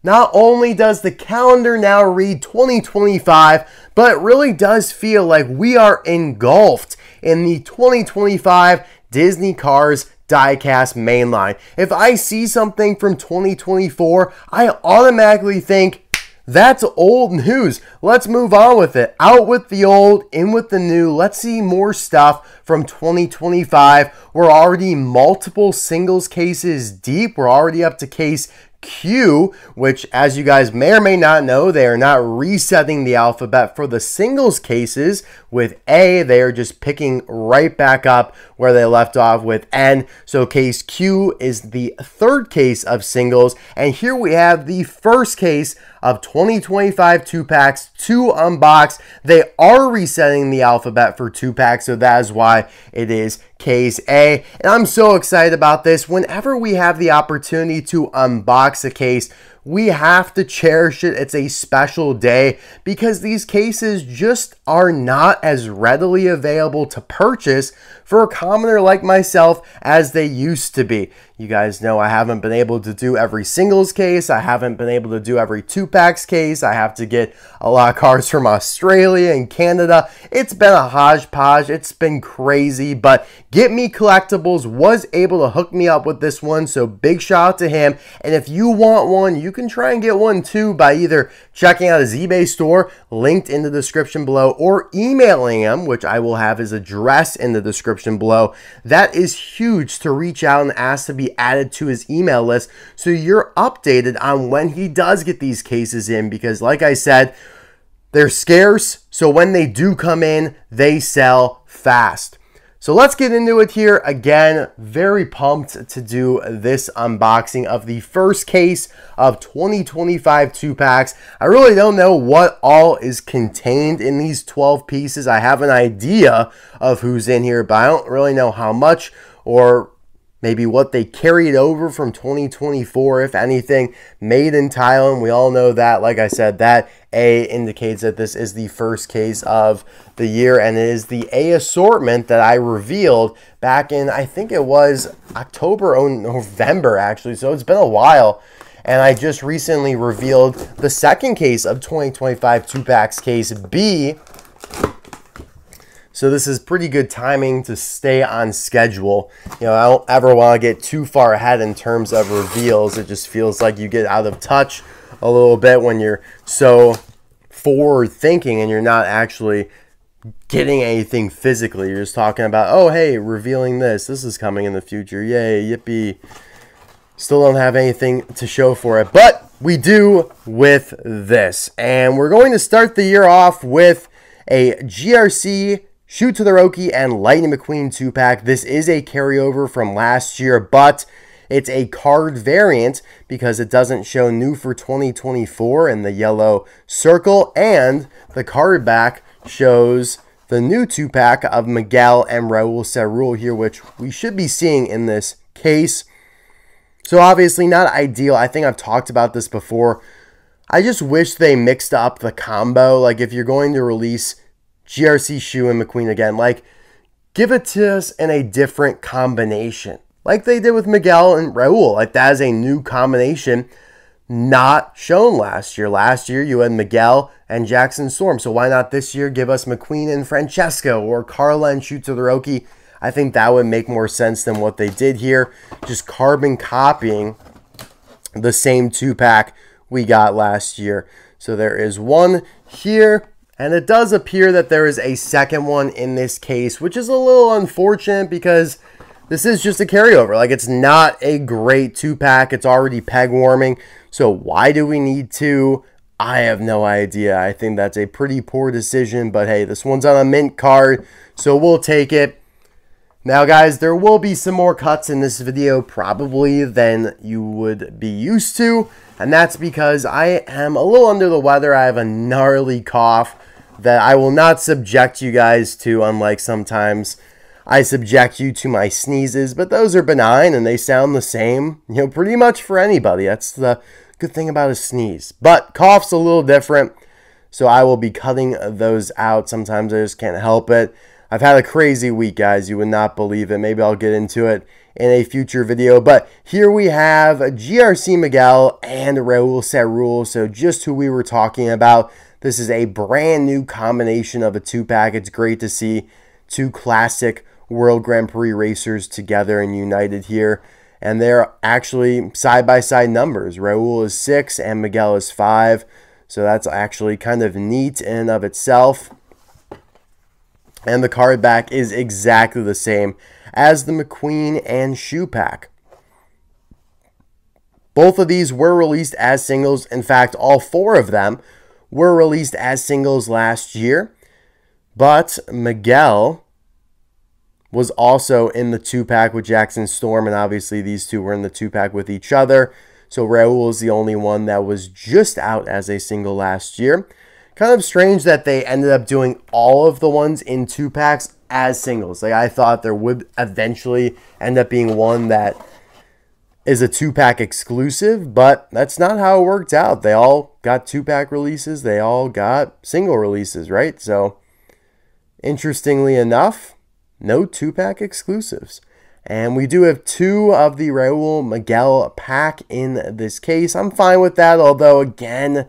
Not only does the calendar now read 2025, but it really does feel like we are engulfed in the 2025 Disney Cars diecast mainline. If I see something from 2024, I automatically think, that's old news. Let's move on with it. Out with the old, in with the new. Let's see more stuff from 2025. We're already multiple singles cases deep. We're already up to case Q, which, as you guys may or may not know, they are not resetting the alphabet for the singles cases with A. They are just picking right back up where they left off with N. So case Q is the third case of singles. And here we have the first case of 2025 2-packs to unbox. They are resetting the alphabet for 2-packs, so that is why it is case A. And I'm so excited about this. Whenever we have the opportunity to unbox a case, we have to cherish it. It's a special day because these cases just are not as readily available to purchase for a commoner like myself as they used to be. You guys know I haven't been able to do every singles case. I haven't been able to do every 2-packs case. I have to get a lot of cars from Australia and Canada. It's been a hodgepodge. It's been crazy, but Get Me Collectibles was able to hook me up with this one, so big shout out to him. And if you want one, you can try and get one too by either checking out his eBay store, linked in the description below, or emailing him, which I will have his address in the description below. That is huge to reach out and ask to be added to his email list so you're updated on when he does get these cases in, because like I said, they're scarce, so when they do come in, they sell fast. So let's get into it here. Again, very pumped to do this unboxing of the first case of 2025 2-packs. I really don't know what all is contained in these 12 pieces. I have an idea of who's in here, but I don't really know how much or maybe what they carried over from 2024, if anything. Made in Thailand, we all know that. Like I said, that A indicates that this is the first case of the year, and it is the A assortment that I revealed back in, I think it was October or November actually, so it's been a while. And I just recently revealed the second case of 2025 2-packs, case B. So this is pretty good timing to stay on schedule. You know, I don't ever want to get too far ahead in terms of reveals. It just feels like you get out of touch a little bit when you're so forward thinking and you're not actually getting anything physically. You're just talking about, oh, hey, revealing this. This is coming in the future. Yay, yippee. Still don't have anything to show for it, but we do with this. And we're going to start the year off with a GRC Shoot Todoroki and Lightning McQueen 2-pack. This is a carryover from last year, but it's a card variant because it doesn't show new for 2024 in the yellow circle, and the card back shows the new 2-pack of Miguel and Raul Cerul here, which we should be seeing in this case. So obviously not ideal. I think I've talked about this before. I just wish they mixed up the combo. Like if you're going to release GRC Shu and McQueen again, like give it to us in a different combination like they did with Miguel and Raul. Like that is a new combination not shown last year. Last year you had Miguel and Jackson Storm, so why not this year give us McQueen and Francesco or Carla and Shoot Todoroki? I think that would make more sense than what they did here, just carbon copying the same 2-pack we got last year. So there is one here. And it does appear that there is a second one in this case, which is a little unfortunate because this is just a carryover. Like, it's not a great 2-pack. It's already peg warming. So why do we need to? I have no idea. I think that's a pretty poor decision. But hey, this one's on a mint card, so we'll take it. Now, guys, there will be some more cuts in this video probably than you would be used to. And that's because I am a little under the weather. I have a gnarly cough that I will not subject you guys to, unlike sometimes I subject you to my sneezes, but those are benign and they sound the same, you know, pretty much for anybody. That's the good thing about a sneeze. But cough's a little different, so I will be cutting those out. Sometimes I just can't help it. I've had a crazy week, guys. You would not believe it. Maybe I'll get into it in a future video. But here we have GRC Miguel and Raul Cerul, so just who we were talking about. This is a brand new combination of a 2-pack. It's great to see two classic World Grand Prix racers together and united here. And they're actually side-by-side numbers. Raul is 6 and Miguel is 5. So that's actually kind of neat in and of itself. And the card back is exactly the same as the McQueen and Shoe pack. Both of these were released as singles. In fact, all 4 of them were released as singles last year. But Miguel was also in the 2-pack with Jackson Storm, and obviously these two were in the 2-pack with each other. So Raul is the only one that was just out as a single last year. Kind of strange that they ended up doing all of the ones in 2-packs as singles. Like, I thought there would eventually end up being one that is a 2-pack exclusive, but that's not how it worked out. They all got 2-pack releases. They all got single releases, right? So, interestingly enough, no 2-pack exclusives. And we do have 2 of the Raul Miguel pack in this case. I'm fine with that, although, again,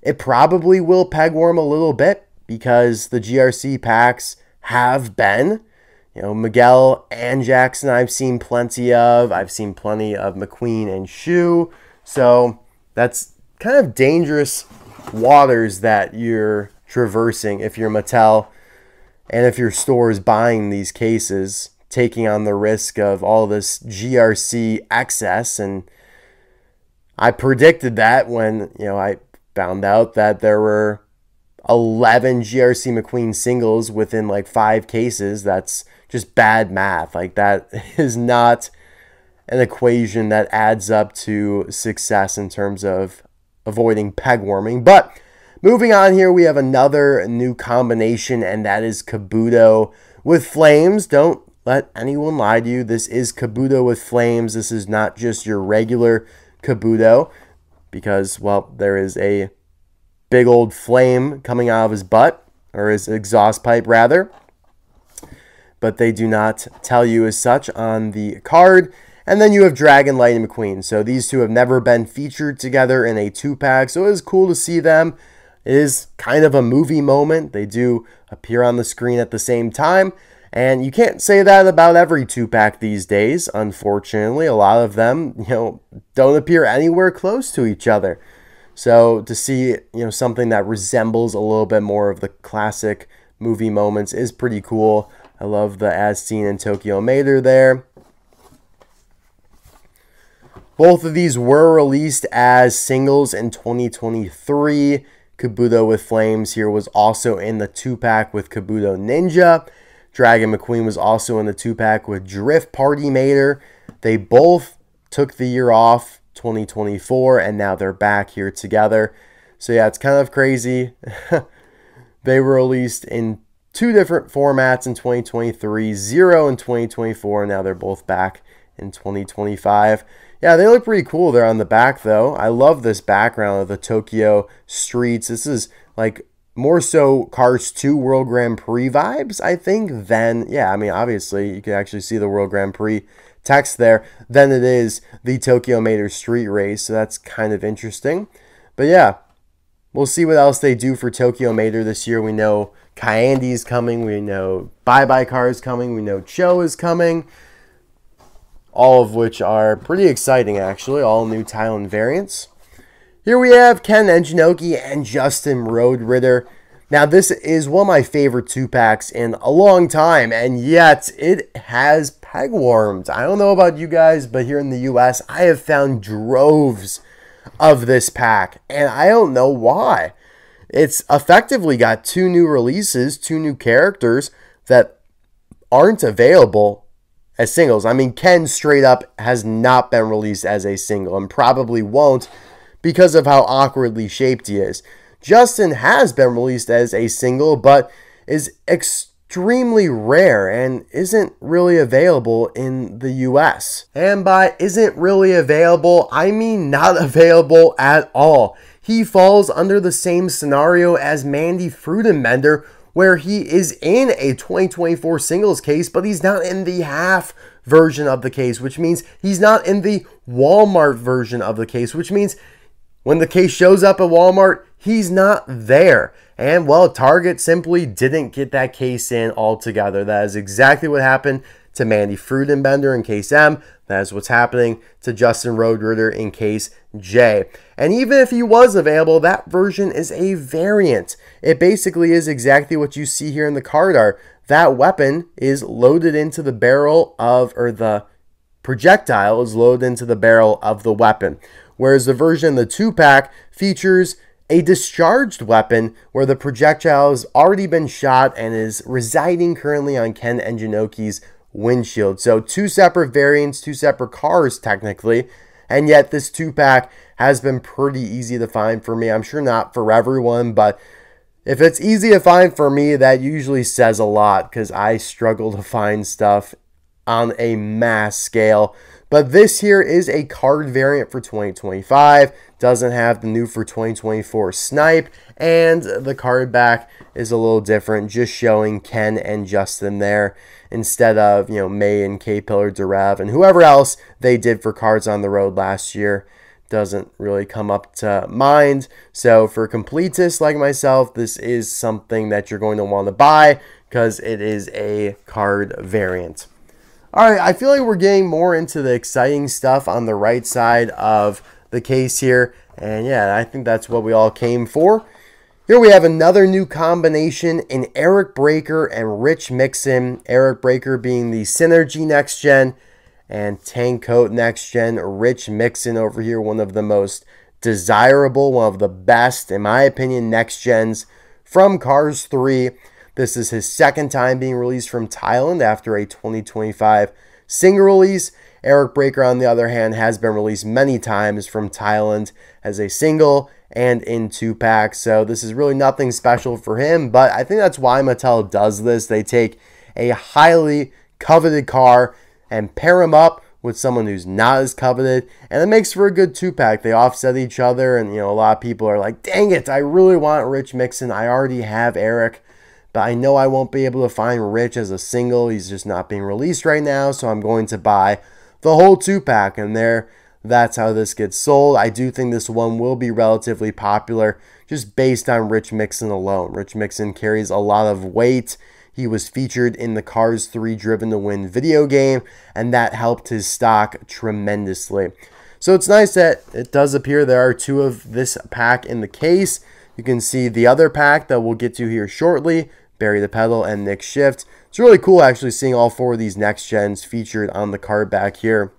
it probably will pegworm a little bit because the GRC packs have been, Miguel and Jackson I've seen plenty of. I've seen plenty of McQueen and Shoe. So that's kind of dangerous waters that you're traversing if you're Mattel. And if your store is buying these cases, taking on the risk of all this GRC excess. And I predicted that when, I found out that there were 11 GRC McQueen singles within like 5 cases. That's just bad math. Like, that is not an equation that adds up to success in terms of avoiding peg warming. But moving on here, we have another new combination, and that is Kabuto with Flames. Don't let anyone lie to you. This is Kabuto with Flames. This is not just your regular Kabuto because, well, there is a big old flame coming out of his butt, or his exhaust pipe, rather. But they do not tell you as such on the card. And then you have Dragon, Lightning McQueen. So these two have never been featured together in a 2-pack. So it is cool to see them. It is kind of a movie moment. They do appear on the screen at the same time. And you can't say that about every 2-pack these days, unfortunately. A lot of them, don't appear anywhere close to each other. So to see, something that resembles a little bit more of the classic movie moments is pretty cool. I love the as seen in Tokyo Mater there. Both of these were released as singles in 2023. Kabuto with Flames here was also in the 2-pack with Kabuto Ninja. Dragon McQueen was also in the 2-pack with Drift Party Mater. They both took the year off, 2024, and now they're back here together. So yeah, it's kind of crazy. They were released in 2 different formats in 2023, 0 in 2024, and now they're both back in 2025. Yeah, they look pretty cool there on the back, though. I love this background of the Tokyo streets. This is like more so Cars 2 World Grand Prix vibes, I think, than, yeah, I mean, obviously, you can actually see the World Grand Prix text there, than it is the Tokyo Mater street race, so that's kind of interesting. But yeah, we'll see what else they do for Tokyo Mater this year. We know Kyandy is coming, we know Bye Bye Car is coming, we know Cho is coming, all of which are pretty exciting, actually, all new Thailand variants. Here we have Ken Enjinoki and Justin Roadritter. Now, this is one of my favorite 2-packs in a long time, and yet it has peg warmed. I don't know about you guys, but here in the US, I have found droves of this pack, and I don't know why. It's effectively got 2 new releases, 2 new characters that aren't available as singles. I mean, Ken straight up has not been released as a single and probably won't because of how awkwardly shaped he is. Justin has been released as a single, but is extremely rare and isn't really available in the US. And by isn't really available, I mean not available at all. He falls under the same scenario as Mandy Frudenbender, where he is in a 2024 singles case, but he's not in the half version of the case, which means he's not in the Walmart version of the case, which means when the case shows up at Walmart, he's not there. And, well, Target simply didn't get that case in altogether. That is exactly what happened to Mandy Frudenbender in case M. That is what's happening to Justin Roadrunner in case J. And even if he was available, that version is a variant. It basically is exactly what you see here in the card art. That weapon is loaded into the barrel of, or the projectile is loaded into the barrel of the weapon. Whereas the version in the 2-pack features a discharged weapon where the projectile has already been shot and is residing currently on Ken Enginoki's windshield. So 2 separate variants, 2 separate cars technically, and yet this 2-pack has been pretty easy to find for me. I'm sure not for everyone, but if it's easy to find for me, that usually says a lot because I struggle to find stuff on a mass scale. But this here is a card variant for 2025. Doesn't have the new for 2024 snipe. And the card back is a little different, just showing Ken and Justin there instead of, May and K-Pillar Derev and whoever else they did for Cards on the Road last year. Doesn't really come up to mind. So for completists like myself, this is something that you're going to want to buy because it is a card variant. All right, I feel like we're getting more into the exciting stuff on the right side of the case here. And yeah, I think that's what we all came for. Here we have another new combination in Eric Breaker and Rich Mixon. Eric Breaker being the Synergy Next Gen and Tank Coat Next Gen. Rich Mixon over here, one of the most desirable, one of the best, in my opinion, Next Gens from Cars 3. This is his second time being released from Thailand after a 2025 single release. Eric Breaker, on the other hand, has been released many times from Thailand as a single and in 2-packs. So this is really nothing special for him, but I think that's why Mattel does this. They take a highly coveted car and pair him up with someone who's not as coveted, and it makes for a good 2-pack. They offset each other, and a lot of people are like, dang it, I really want Rich Mixon. I already have Eric, but I know I won't be able to find Rich as a single. He's just not being released right now, so I'm going to buy the whole 2-pack, and that's how this gets sold. I do think this one will be relatively popular just based on Rich Mixon alone. Rich Mixon carries a lot of weight. He was featured in the Cars 3 Driven to Win video game, and that helped his stock tremendously. So it's nice that it does appear there are 2 of this pack in the case. You can see the other pack that we'll get to here shortly, Barry the Pedal and Nick Shift. It's really cool actually seeing all 4 of these Next Gens featured on the card back here.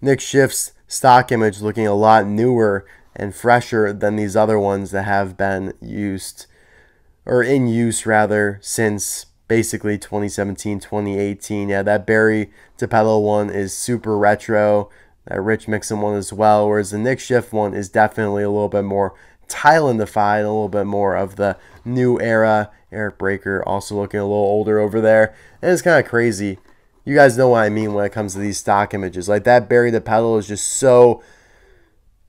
Nick Shift's stock image looking a lot newer and fresher than these other ones that have been used, or in use rather, since basically 2017, 2018. Yeah, that Barry DePedal one is super retro. That Rich Mixon one as well, whereas the Nick Shift one is definitely a little bit more Thailandified, a little bit more of the new era. Eric Breaker also looking a little older over there. And it's kind of crazy. You guys know what I mean when it comes to these stock images. Like that Barry the Pedal is just so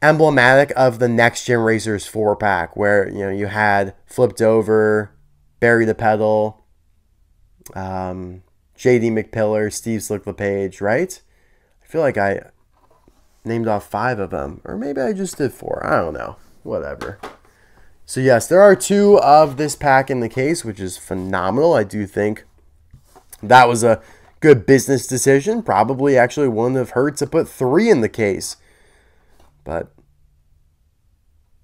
emblematic of the Next Gen Racers 4-pack, where you had flipped over Barry the Pedal, JD McPillar, Steve Slick LePage, right? I feel like I named off 5 of them, or maybe I just did 4. I don't know. Whatever. So yes, there are 2 of this pack in the case, which is phenomenal. I do think that was a good business decision. Probably actually wouldn't have hurt to put 3 in the case. But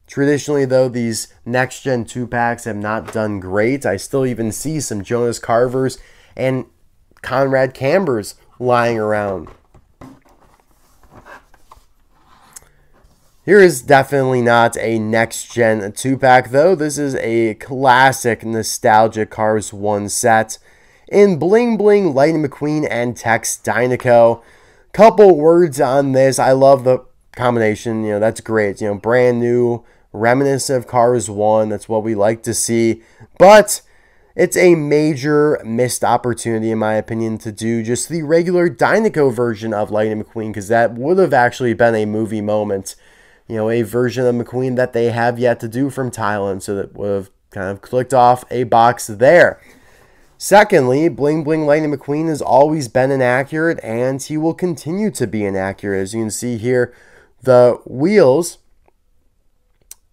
traditionally, though, these Next Gen 2-packs have not done great. I still even see some Jonas Carvers and Conrad Cambers lying around. Here is definitely not a Next Gen 2-pack, though. This is a classic nostalgic Cars 1 set in Bling Bling, Lightning McQueen, and Tex Dynaco. Couple words on this. I love the combination. That's great. Brand new, reminiscent of Cars 1. That's what we like to see. But it's a major missed opportunity, in my opinion, to do just the regular Dynaco version of Lightning McQueen, because that would have actually been a movie moment. A version of McQueen that they have yet to do from Thailand, so that would have kind of clicked off a box there. Secondly, Bling Bling Lightning McQueen has always been inaccurate, and he will continue to be inaccurate. As you can see here, the wheels,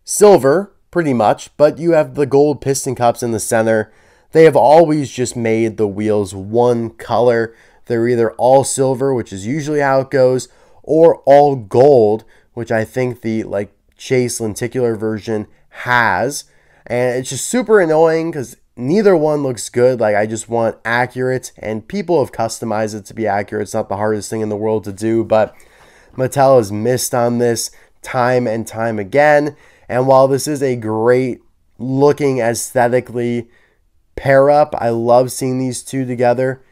silver, pretty much, but you have the gold piston cups in the center. They have always just made the wheels one color. They're either all silver, which is usually how it goes, or all gold, which I think the Chase lenticular version has. And it's just super annoying because neither one looks good. I just want accurate, and people have customized it to be accurate. It's not the hardest thing in the world to do, but Mattel has missed on this time and time again. And while this is a great looking aesthetically pair up, I love seeing these two together.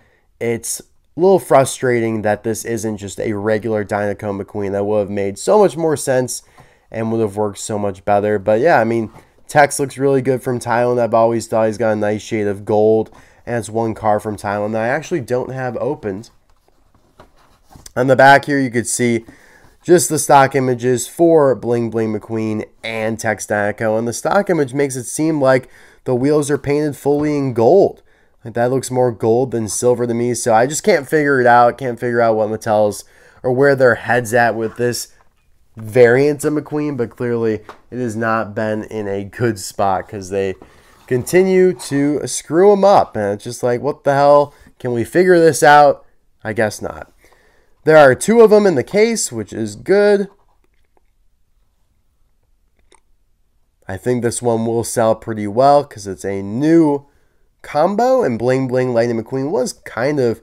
It's a little frustrating that this isn't just a regular Dinoco McQueen. That would have made so much more sense and would have worked so much better. But yeah, I mean, Tex looks really good from Thailand. I've always thought he's got a nice shade of gold, and it's one car from Thailand that I actually don't have opened. On the back here, you could see just the stock images for Bling Bling McQueen and Tex Dinoco, and the stock image makes it seem like the wheels are painted fully in gold. That looks more gold than silver to me, so I just can't figure it out. Can't figure out what Mattel's or where their head's at with this variant of McQueen, but clearly it has not been in a good spot because they continue to screw them up, and it's just like, what the hell? Can we figure this out? I guess not. There are two of them in the case, which is good. I think this one will sell pretty well because it's a new combo, and Bling Bling Lightning McQueen was kind of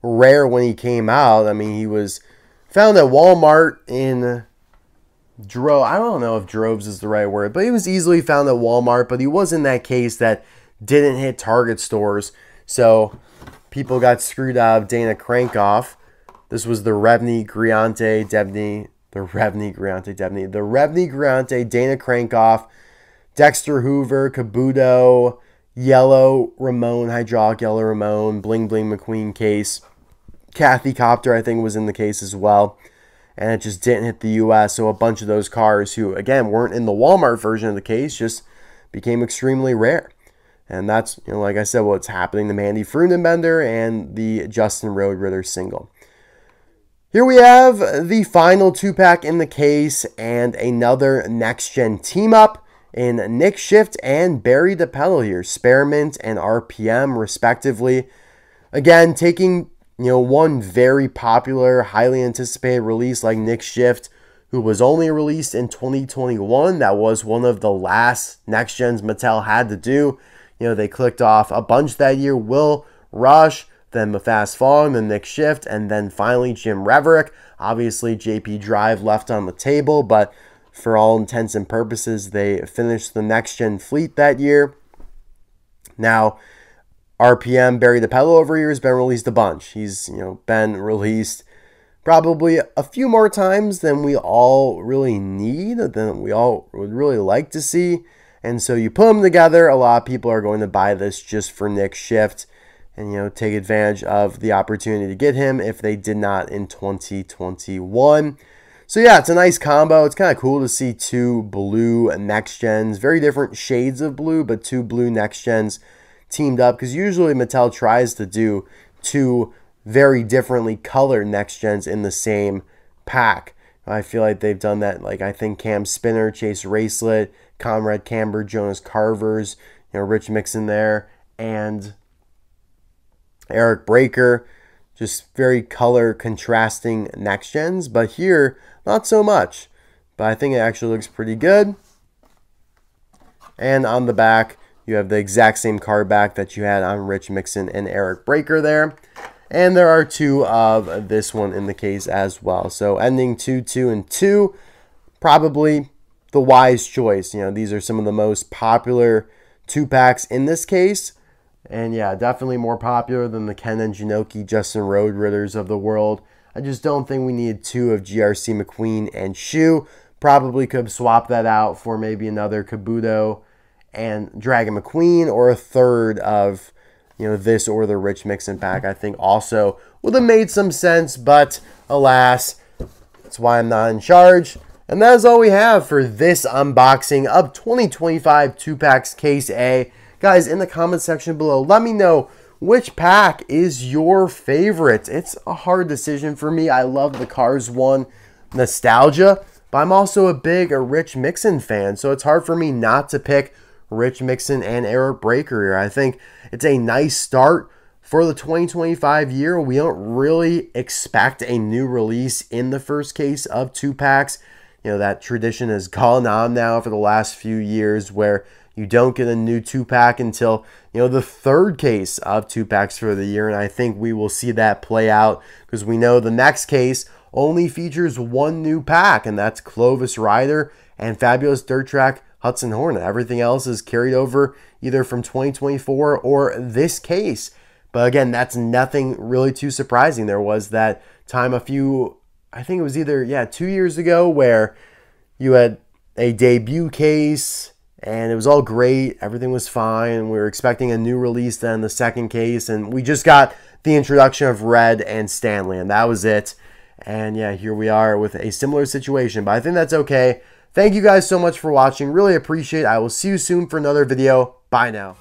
rare when he came out. I mean, he was found at Walmart in I don't know if droves is the right word, but he was easily found at Walmart, but he was in that case that didn't hit Target stores, so people got screwed out of Dana Crankoff. This was the Revney Griante Debney, the Revney Griante Dana Crankoff, Dexter Hoover, Kabuto, Yellow Ramon, Hydraulic Yellow Ramon, Bling Bling McQueen case. Kathy Copter, I think, was in the case as well. And it just didn't hit the U.S. So a bunch of those cars who, again, weren't in the Walmart version of the case just became extremely rare. And that's, like I said, what's happening to Mandy Frundenbender and the Justin Roadritter single. Here we have the final two-pack in the case and another next-gen team-up in Nick Shift and Barry DePello here, Spearmint and RPM respectively. Again, taking one very popular, highly anticipated release like Nick Shift, who was only released in 2021. That was one of the last next gens Mattel had to do. They clicked off a bunch that year. Will Rush, then Mafast Fong, then Nick Shift, and then finally Jim Reverick. Obviously, JP Drive left on the table, but for all intents and purposes, they finished the next-gen fleet that year. Now, RPM, Barry DePello over here has been released a bunch. He's, been released probably a few more times than we all really need, than we all would really like to see. And so you put them together, a lot of people are going to buy this just for Nick Shift and, take advantage of the opportunity to get him if they did not in 2021. So yeah, it's a nice combo. It's kind of cool to see two blue next gens, very different shades of blue, but two blue next gens teamed up, because usually Mattel tries to do two very differently colored next gens in the same pack. I feel like they've done that. I think Cam Spinner, Chase Racelet, Conrad Camber, Jonas Carvers, Rich Mixon there, and Eric Breaker. Just very color contrasting next gens, but here, not so much. But I think it actually looks pretty good. And on the back, you have the exact same card back that you had on Rich Mixon and Eric Breaker there. And there are two of this one in the case as well. So ending 2, 2, and 2, probably the wise choice. These are some of the most popular two packs in this case. And yeah, definitely more popular than the Ken and Jinoki, Justin Roadritters of the world. I just don't think we needed two of GRC McQueen and Shu. Probably could have swapped that out for maybe another Kabuto and Dragon McQueen, or a third of this or the Rich Mixon pack. I think also would have made some sense, but alas, that's why I'm not in charge. And that is all we have for this unboxing of 2025 2-packs Case A. Guys, in the comment section below, let me know which pack is your favorite? It's a hard decision for me. I love the Cars 1 nostalgia, but I'm also a big Rich Mixon fan, so it's hard for me not to pick Rich Mixon and Eric Braker here. I think it's a nice start for the 2025 year. We don't really expect a new release in the first case of 2-packs. You know, that tradition has gone on now for the last few years where you don't get a new 2-pack until, you know, the third case of 2-packs for the year. And I think we will see that play out because we know the next case only features one new pack, and that's Clovis Rider and Fabulous Dirt Track Hudson Hornet. Everything else is carried over either from 2024 or this case. But again, that's nothing really too surprising. There was that time I think it was either, 2 years ago where you had a debut case and it was all great. Everything was fine. We were expecting a new release then, the second case, and we just got the introduction of Red and Stanley, and that was it. And yeah, here we are with a similar situation, but I think that's okay. Thank you guys so much for watching. Really appreciate it. I will see you soon for another video. Bye now.